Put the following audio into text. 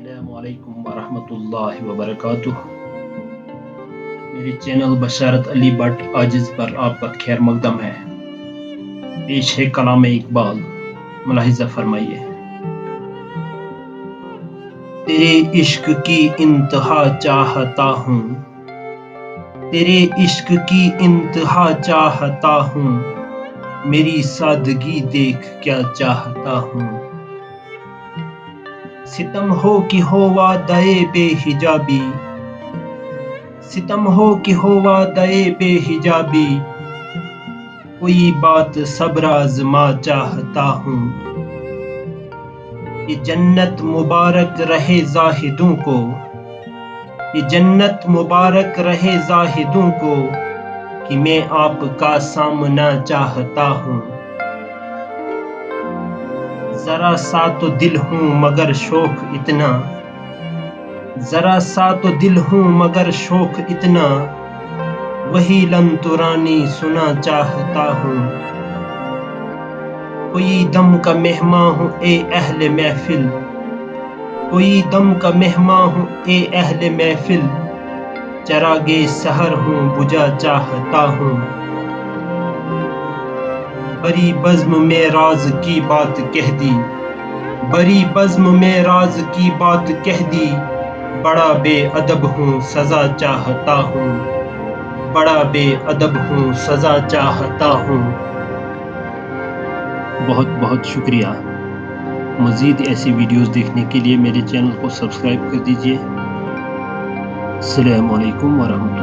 السلام علیکم ورحمۃ اللہ وبرکاتہ۔ میرے چینل بشارت علی بٹ عاجز پر آپ کا خیر مقدم ہے۔ پیش ہے کلام اقبال، ملاحظہ فرمائیے۔ تیرے عشق کی انتہا چاہتا ہوں، تیرے عشق کی انتہا چاہتا ہوں، میری سادگی دیکھ کیا چاہتا ہوں۔ ستم ہو کہ ہو وعدۂ بے حجابی، ستم ہو کہ ہو وعدۂ بے حجابی، کوئی بات صبر آزما چاہتا ہوں۔ یہ جنت مبارک رہے زاہدوں کو، یہ جنت مبارک رہے زاہدوں کو، کہ میں آپ کا سامنا چاہتا ہوں۔ ذرا سا تو دل ہوں مگر شوق اتنا، ذرا سا تو دل ہوں مگر شوق اتنا، وہی لن ترانی سنا چاہتا ہوں۔ کوئی دم کا مہماں ہوں اے اہل محفل، کوئی دم کا مہماں ہوں اے اہل محفل، چراغ سحر ہوں بجھا چاہتا ہوں۔ بڑی بزم میں راز کی بات کہہ دی، بڑی بزم میں راز کی بات کہہ دی، بڑا بے ادب ہوں سزا چاہتا ہوں، بڑا بے ادب ہوں سزا چاہتا ہوں۔ بہت بہت شکریہ۔ مزید ایسی ویڈیوز دیکھنے کے لیے میرے چینل کو سبسکرائب کر دیجیے۔ السلام علیکم ورحمۃ اللہ۔